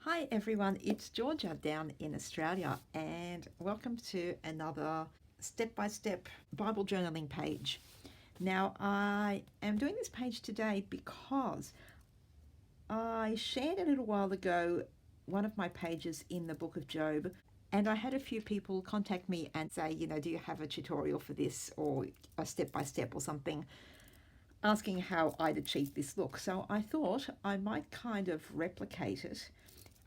Hi everyone, it's Georgia down in Australia, and welcome to another step-by-step Bible journaling page. Now, I am doing this page today because I shared a little while ago one of my pages in the book of Job, and I had a few people contact me and say, do you have a tutorial for this or a step-by-step or something, asking how I'd achieved this look. So I thought I might kind of replicate it.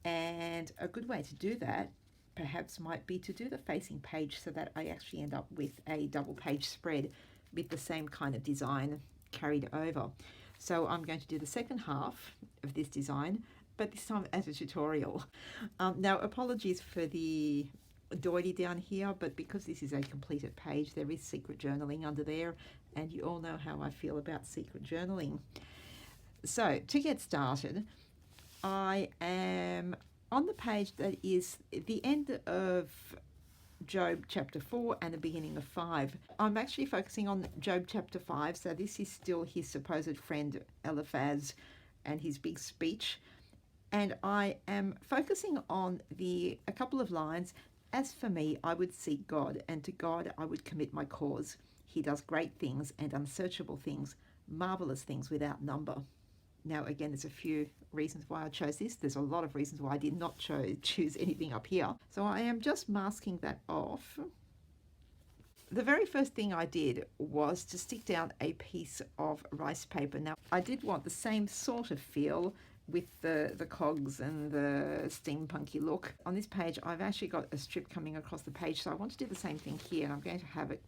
And a good way to do that perhaps might be to do the facing page so that I actually end up with a double page spread with the same kind of design carried over. So I'm going to do the second half of this design, but this time as a tutorial. Now, apologies for the doily down here, but because this is a completed page, there is secret journaling under there, and you all know how I feel about secret journaling. So to get started, I am on the page that is the end of Job chapter 4 and the beginning of 5. I'm actually focusing on Job chapter 5, so this is still his supposed friend Eliphaz and his big speech. And I am focusing on a couple of lines. As for me, I would seek God, and to God I would commit my cause. He does great things and unsearchable things, marvelous things without number. Now, again, there's a few reasons why I chose this. There's a lot of reasons why I did not choose anything up here. So I am just masking that off. The very first thing I did was to stick down a piece of rice paper. Now, I did want the same sort of feel with the cogs and the steampunky look. On this page, I've actually got a strip coming across the page, so I want to do the same thing here, and I'm going to have it,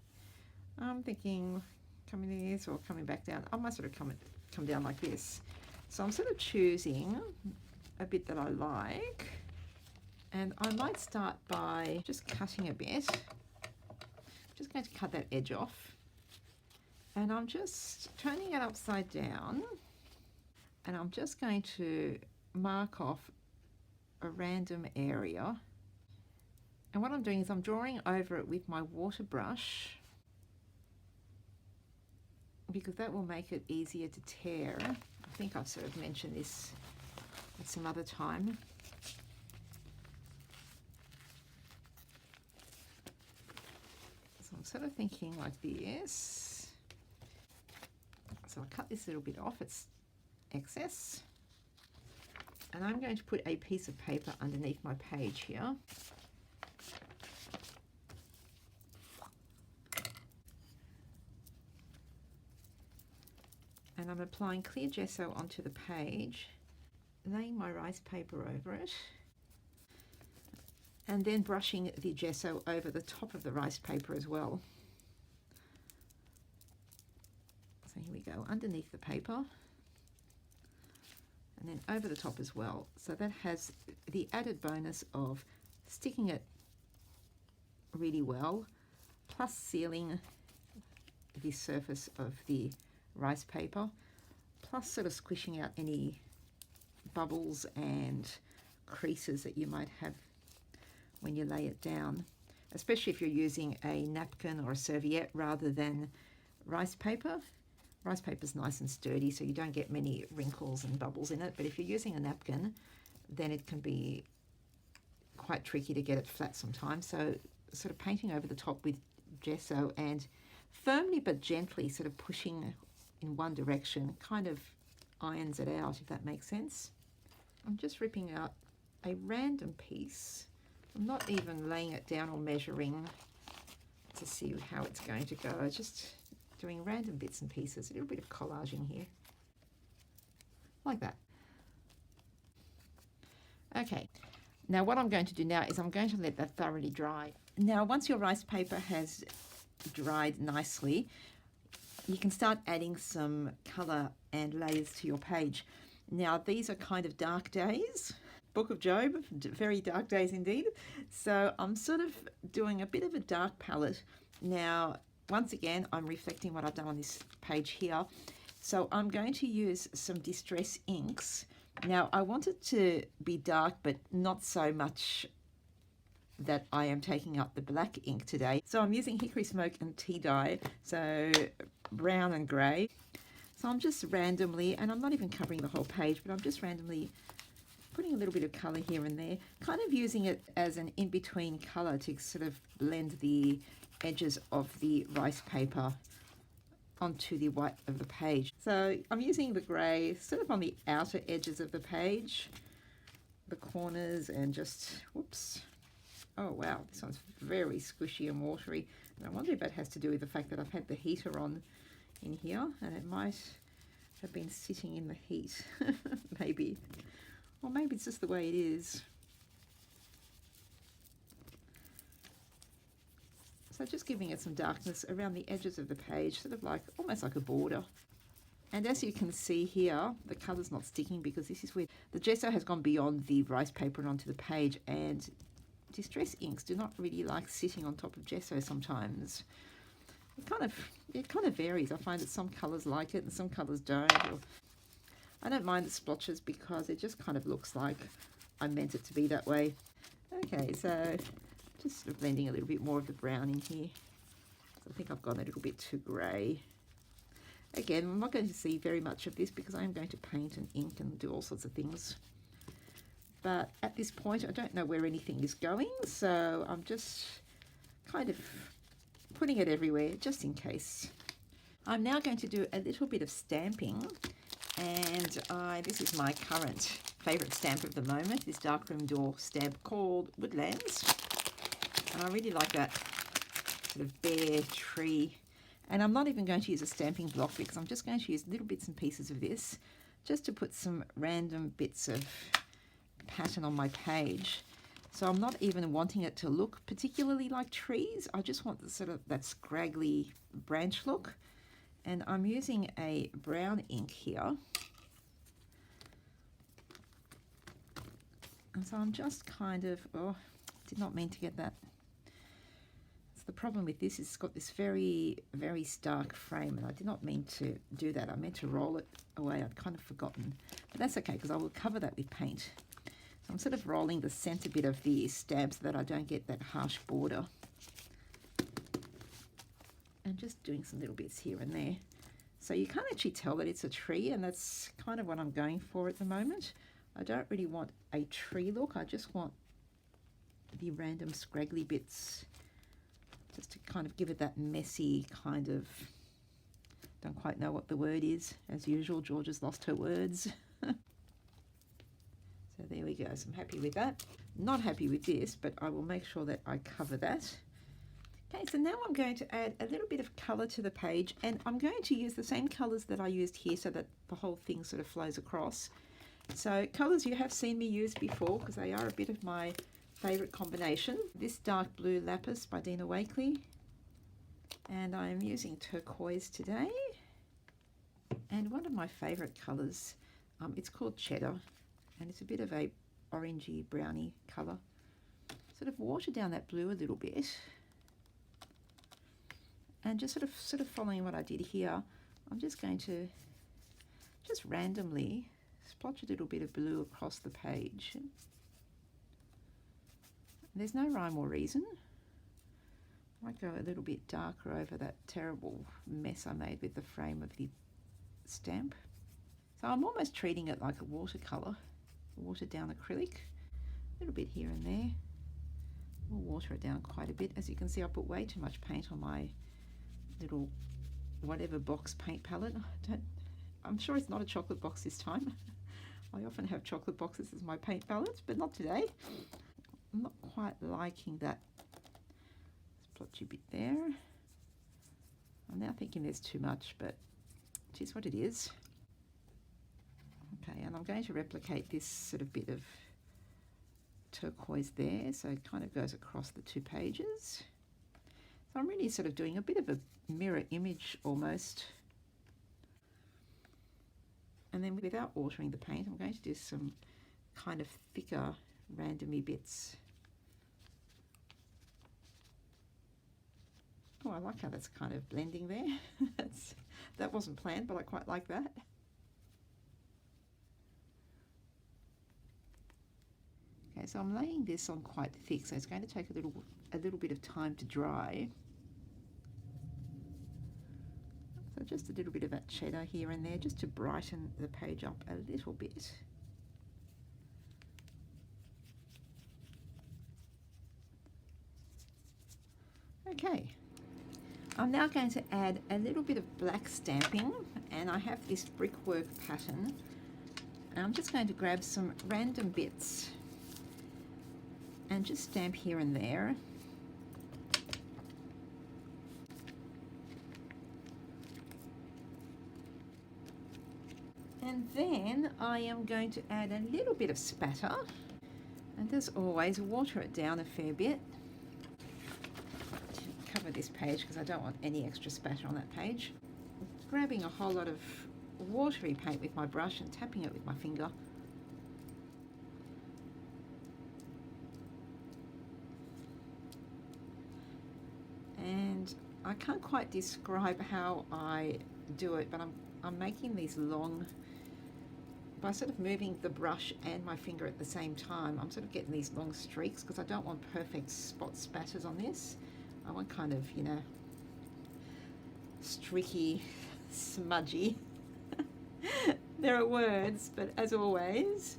I'm thinking, coming this or coming back down. I might sort of come down like this. So I'm sort of choosing a bit that I like, and I might start by just cutting a bit. I'm just going to cut that edge off, and I'm just turning it upside down, and I'm just going to mark off a random area. And what I'm doing is I'm drawing over it with my water brush, because that will make it easier to tear. I think I've sort of mentioned this at some other time. So I'm sort of thinking like this. So I'll cut this little bit off, it's excess. And I'm going to put a piece of paper underneath my page here. And I'm applying clear gesso onto the page, laying my rice paper over it, and then brushing the gesso over the top of the rice paper as well. So here we go, underneath the paper, and then over the top as well. So that has the added bonus of sticking it really well, plus sealing the surface of the rice paper, plus sort of squishing out any bubbles and creases that you might have when you lay it down, especially if you're using a napkin or a serviette rather than rice paper. Rice paper is nice and sturdy, so you don't get many wrinkles and bubbles in it, but if you're using a napkin, then it can be quite tricky to get it flat sometimes. So sort of painting over the top with gesso and firmly but gently sort of pushing in one direction kind of irons it out, if that makes sense. I'm just ripping out a random piece. I'm not even laying it down or measuring to see how it's going to go. I'm just doing random bits and pieces, a little bit of collaging here, like that. Okay, now what I'm going to do now is I'm going to let that thoroughly dry. Now, once your rice paper has dried nicely, you can start adding some colour and layers to your page. Now, these are kind of dark days. Book of Job, very dark days indeed. So I'm sort of doing a bit of a dark palette. Now, once again, I'm reflecting what I've done on this page here. So I'm going to use some Distress inks. Now, I want it to be dark, but not so much that I am taking up the black ink today. So I'm using hickory smoke and tea dye, so brown and grey. So I'm just randomly, and I'm not even covering the whole page, but I'm just randomly putting a little bit of colour here and there, kind of using it as an in-between colour to sort of blend the edges of the rice paper onto the white of the page. So I'm using the grey sort of on the outer edges of the page, the corners, and just, whoops. Oh wow, this one's very squishy and watery. And I wonder if that has to do with the fact that I've had the heater on in here, and it might have been sitting in the heat, maybe. Or maybe it's just the way it is. So just giving it some darkness around the edges of the page, sort of like, almost like a border. And as you can see here, the colour's not sticking because this is where the gesso has gone beyond the rice paper and onto the page, and distress inks do not really like sitting on top of gesso sometimes. It kind of varies. I find that some colours like it and some colours don't. Or I don't mind the splotches because it just kind of looks like I meant it to be that way. Okay, so just sort of blending a little bit more of the brown in here. So I think I've gone a little bit too grey. Again, I'm not going to see very much of this because I'm going to paint and ink and do all sorts of things. But at this point, I don't know where anything is going, so I'm just kind of putting it everywhere just in case. I'm now going to do a little bit of stamping, and this is my current favourite stamp of the moment, this darkroom door stamp called Woodlands. And I really like that sort of bare tree. And I'm not even going to use a stamping block because I'm just going to use little bits and pieces of this just to put some random bits of pattern on my page. So I'm not even wanting it to look particularly like trees. I just want the sort of that scraggly branch look. And I'm using a brown ink here. And so I'm just kind of, oh, did not mean to get that. The problem with this is it's got this very, very stark frame, and I did not mean to do that. I meant to roll it away. I'd kind of forgotten. But that's okay because I will cover that with paint. So I'm sort of rolling the centre bit of the stamp so that I don't get that harsh border. And just doing some little bits here and there. So you can't actually tell that it's a tree, and that's kind of what I'm going for at the moment. I don't really want a tree look. I just want the random scraggly bits, just to kind of give it that messy kind of, don't quite know what the word is. As usual, George has lost her words. So there we go. So I'm happy with that. Not happy with this, but I will make sure that I cover that. Okay, so now I'm going to add a little bit of colour to the page, and I'm going to use the same colours that I used here so that the whole thing sort of flows across. So colours you have seen me use before because they are a bit of my favourite combination. This dark blue lapis by Dina Wakley, and I'm using turquoise today. And one of my favourite colours, it's called cheddar, and it's a bit of a orangey browny colour. Sort of water down that blue a little bit, and just sort of following what I did here. I'm just going to just randomly splotch a little bit of blue across the page. There's no rhyme or reason. I might go a little bit darker over that terrible mess I made with the frame of the stamp. So I'm almost treating it like a watercolour, watered down acrylic. A little bit here and there. We'll water it down quite a bit. As you can see, I put way too much paint on my little whatever box paint palette. I'm sure it's not a chocolate box this time. I often have chocolate boxes as my paint palettes, but not today. I'm not quite liking that splotchy bit there. I'm now thinking there's too much, but it is what it is. Okay, and I'm going to replicate this sort of bit of turquoise there, so it kind of goes across the two pages. So I'm really sort of doing a bit of a mirror image almost. And then without watering the paint, I'm going to do some kind of thicker randomy bits. Oh, I like how that's kind of blending there. That wasn't planned, but I quite like that. Okay, so I'm laying this on quite thick, so it's going to take a little bit of time to dry. So just a little bit of that cheddar here and there, just to brighten the page up a little bit. I'm now going to add a little bit of black stamping, and I have this brickwork pattern. And I'm just going to grab some random bits and just stamp here and there. And then I am going to add a little bit of spatter, and as always water it down a fair bit. Cover this page because I don't want any extra spatter on that page. Grabbing a whole lot of watery paint with my brush and tapping it with my finger. And I can't quite describe how I do it, but I'm making these long, by sort of moving the brush and my finger at the same time, I'm sort of getting these long streaks because I don't want perfect spot spatters on this. I want kind of, you know, streaky, smudgy. There are words, but as always,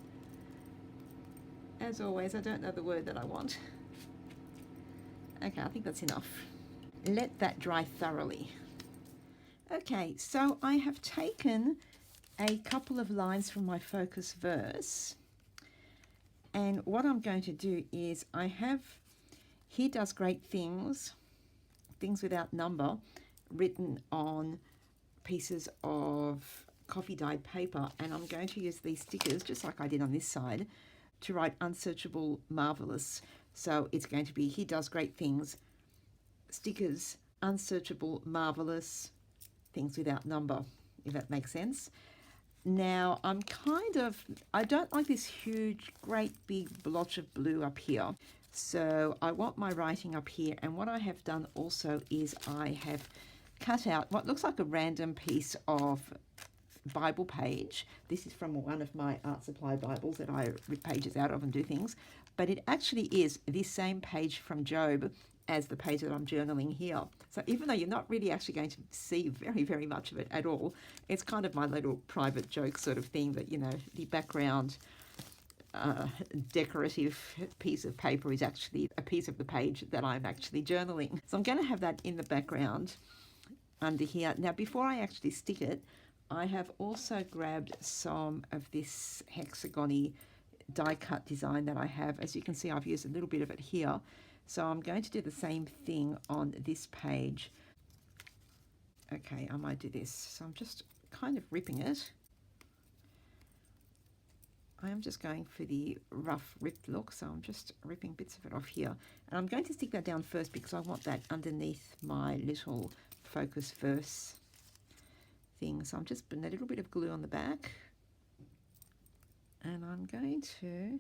I don't know the word that I want. Okay, I think that's enough. Let that dry thoroughly. Okay, so I have taken a couple of lines from my focus verse, and what I'm going to do is I have "He does great things," things without number, written on pieces of coffee dyed paper, and I'm going to use these stickers just like I did on this side to write "Unsearchable Marvelous." So it's going to be "He does great things," stickers, "Unsearchable Marvelous," things without number, if that makes sense. Now I don't like this huge great big blotch of blue up here, so I want my writing up here. And what I have done also is I have cut out what looks like a random piece of Bible page. This is from one of my art supply Bibles that I rip pages out of and do things, but it actually is this same page from Job as the page that I'm journaling here. So even though you're not really actually going to see very, very much of it at all, it's kind of my little private joke sort of thing that, you know, the background decorative piece of paper is actually a piece of the page that I'm actually journaling. So I'm going to have that in the background under here. Now, before I actually stick it, I have also grabbed some of this hexagony die cut design that I have. As you can see, I've used a little bit of it here. So I'm going to do the same thing on this page. Okay, I might do this. So I'm just kind of ripping it. I am just going for the rough ripped look, so I'm just ripping bits of it off here. And I'm going to stick that down first because I want that underneath my little focus verse thing. So I'm just putting a little bit of glue on the back. And I'm going to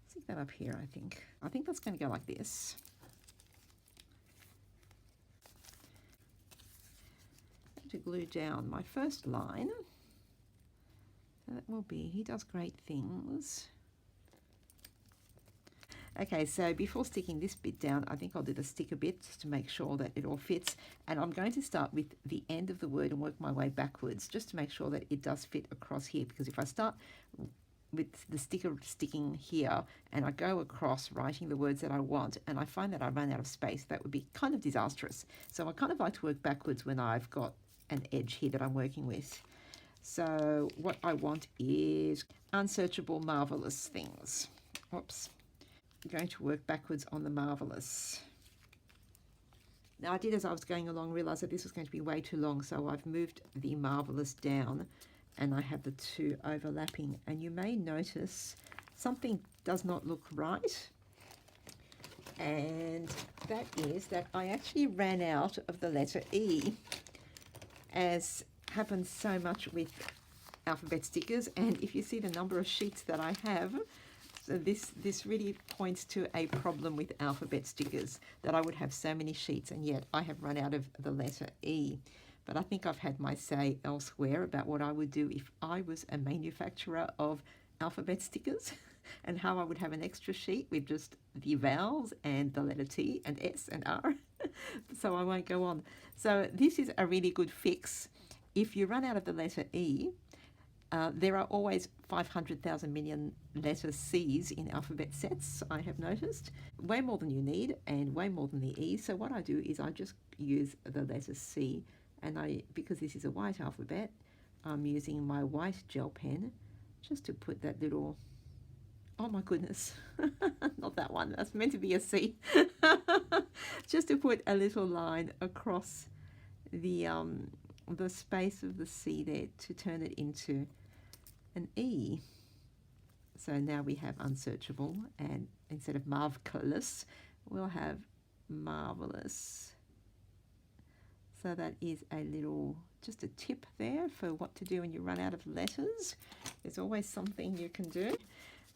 stick that up here, I think. I think that's going to go like this. I'm going to glue down my first line. So that will be, "He does great things." Okay, so before sticking this bit down, I think I'll do the sticker bit just to make sure that it all fits. And I'm going to start with the end of the word and work my way backwards just to make sure that it does fit across here. Because if I start with the sticker sticking here and I go across writing the words that I want and I find that I run out of space, that would be kind of disastrous. So I kind of like to work backwards when I've got an edge here that I'm working with. So what I want is "Unsearchable Marvelous things." Whoops. I'm going to work backwards on the marvelous. Now I did, as I was going along, realize that this was going to be way too long, so I've moved the marvelous down and I have the two overlapping, and you may notice something does not look right, and that is that I actually ran out of the letter E, as happens so much with alphabet stickers. And if you see the number of sheets that I have, so this really points to a problem with alphabet stickers, that I would have so many sheets and yet I have run out of the letter E. But I think I've had my say elsewhere about what I would do if I was a manufacturer of alphabet stickers and how I would have an extra sheet with just the vowels and the letter T and S and R. So I won't go on. So this is a really good fix. If you run out of the letter E, there are always 500,000 million letter C's in alphabet sets, I have noticed. Way more than you need and way more than the E. So what I do is I just use the letter C, and because this is a white alphabet, I'm using my white gel pen just to put that little, oh my goodness, not that one, that's meant to be a C. Just to put a little line across the space of the C there to turn it into an E. So now we have unsearchable, and instead of marvelous, we'll have marvelous. So that is a little, just a tip there for what to do when you run out of letters. There's always something you can do.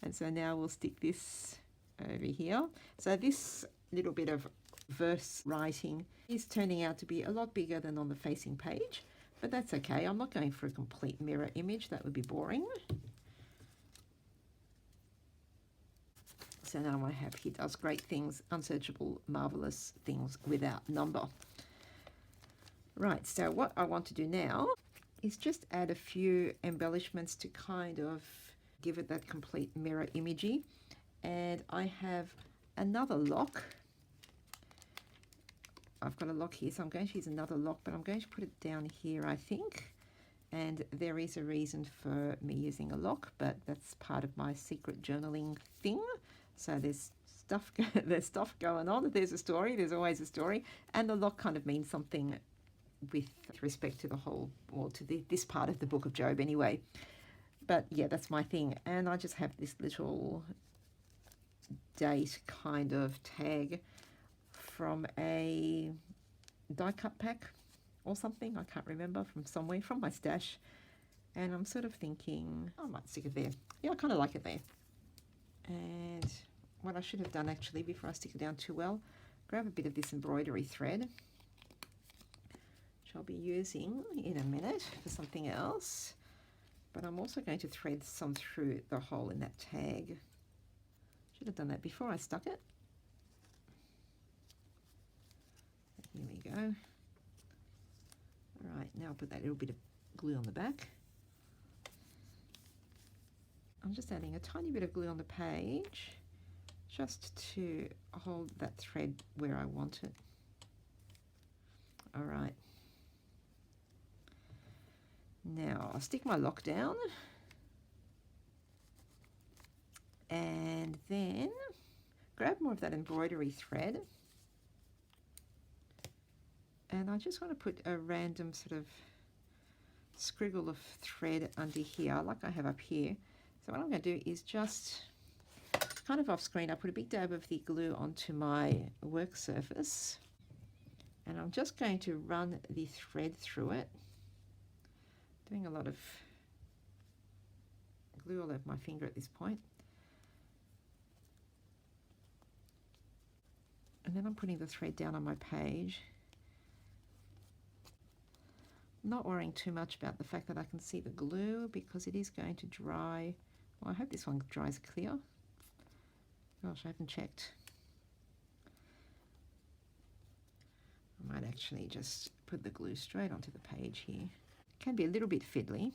And so now we'll stick this over here. So this little bit of verse writing is turning out to be a lot bigger than on the facing page, but that's okay. I'm not going for a complete mirror image. That would be boring. So now I have, he does great things, unsearchable, marvelous things without number. Right, so what I want to do now is just add a few embellishments to kind of give it that complete mirror imagey. And I have another lock. I've got a lock here, so I'm going to use another lock, but I'm going to put it down here, I think. And there is a reason for me using a lock, but that's part of my secret journaling thing. So there's stuff going on. If there's a story, there's always a story. And the lock kind of means something with respect to the whole, or to this part of the book of Job anyway. But yeah, that's my thing. And I just have this little date kind of tag from a die cut pack or something. I can't remember, from somewhere, from my stash. And I'm sort of thinking, I might stick it there. Yeah, I kind of like it there. And what I should have done actually, before I stick it down too well, grab a bit of this embroidery thread, which I'll be using in a minute for something else. But I'm also going to thread some through the hole in that tag. Should have done that before I stuck it. Here we go. All right, now I'll put that little bit of glue on the back. I'm just adding a tiny bit of glue on the page just to hold that thread where I want it. All right. Now I'll stick my lock down and then grab more of that embroidery thread, and I just want to put a random sort of scriggle of thread under here like I have up here. So what I'm going to do is just kind of off screen, I put a big dab of the glue onto my work surface, and I'm just going to run the thread through it, doing a lot of glue all over my finger at this point. And then I'm putting the thread down on my page. I'm not worrying too much about the fact that I can see the glue because it is going to dry. Well, I hope this one dries clear. Gosh, I haven't checked. I might actually just put the glue straight onto the page here. It can be a little bit fiddly.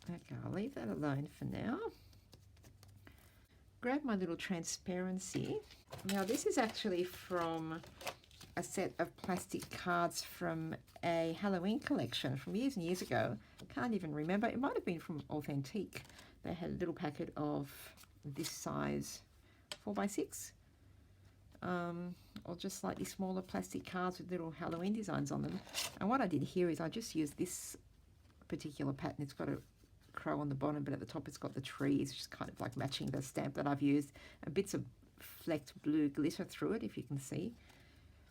Okay, I'll leave that alone for now. Grab my little transparency. Now this is actually from a set of plastic cards from a Halloween collection from years and years ago. Can't even remember. It might have been from Authentique. They had a little packet of this size 4x6, or just slightly smaller plastic cards with little Halloween designs on them. And what I did here is I just used this particular pattern. It's got a crow on the bottom, but at the top it's got the trees, which is kind of like matching the stamp that I've used, and bits of flecked blue glitter through it, if you can see.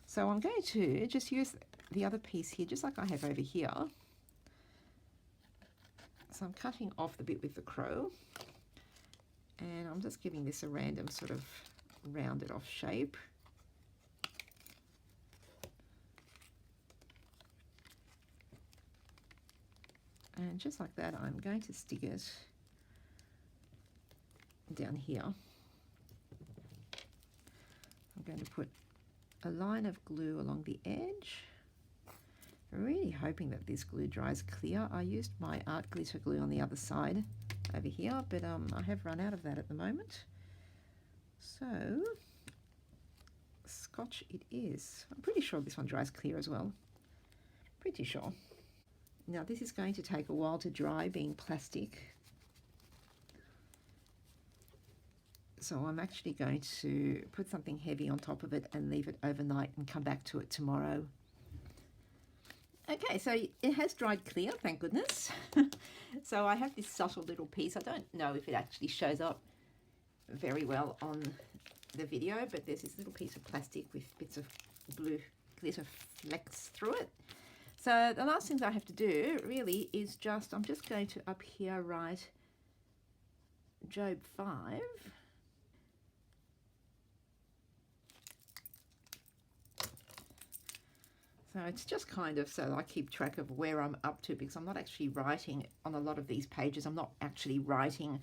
So I'm going to just use the other piece here, just like I have over here. So I'm cutting off the bit with the crow, and I'm just giving this a random sort of rounded off shape. And just like that, I'm going to stick it down here. I'm going to put a line of glue along the edge. I'm really hoping that this glue dries clear. I used my art glitter glue on the other side over here, but I have run out of that at the moment. So, Scotch it is. I'm pretty sure this one dries clear as well. Pretty sure. Now this is going to take a while to dry, being plastic. So I'm actually going to put something heavy on top of it and leave it overnight and come back to it tomorrow. Okay, so it has dried clear, thank goodness. So I have this subtle little piece. I don't know if it actually shows up very well on the video, but there's this little piece of plastic with bits of blue glitter flecks through it. So the last thing I have to do really is I'm just going to up here write Job 5. So it's just kind of so I keep track of where I'm up to, because I'm not actually writing on a lot of these pages. I'm not actually writing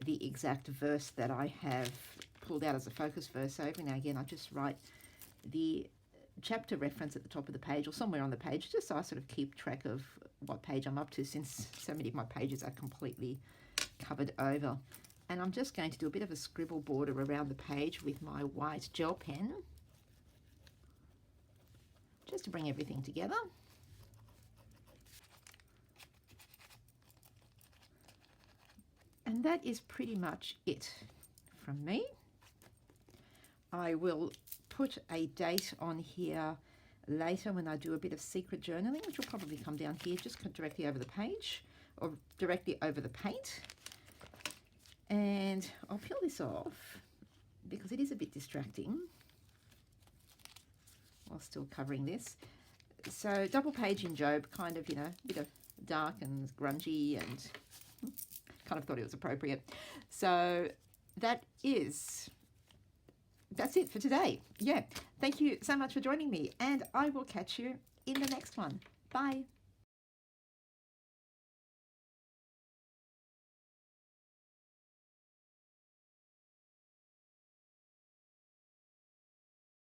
the exact verse that I have pulled out as a focus verse. So every now and again I just write the chapter reference at the top of the page or somewhere on the page, just so I sort of keep track of what page I'm up to, since so many of my pages are completely covered over. And I'm just going to do a bit of a scribble border around the page with my white gel pen, just to bring everything together. And that is pretty much it from me. I will put a date on here later when I do a bit of secret journaling, which will probably come down here just directly over the page or directly over the paint. And I'll peel this off because it is a bit distracting while still covering this. So double page in Job, kind of, you know, a bit of dark and grungy, and kind of thought it was appropriate. So that's it for today. Yeah, thank you so much for joining me, and I will catch you in the next one. Bye.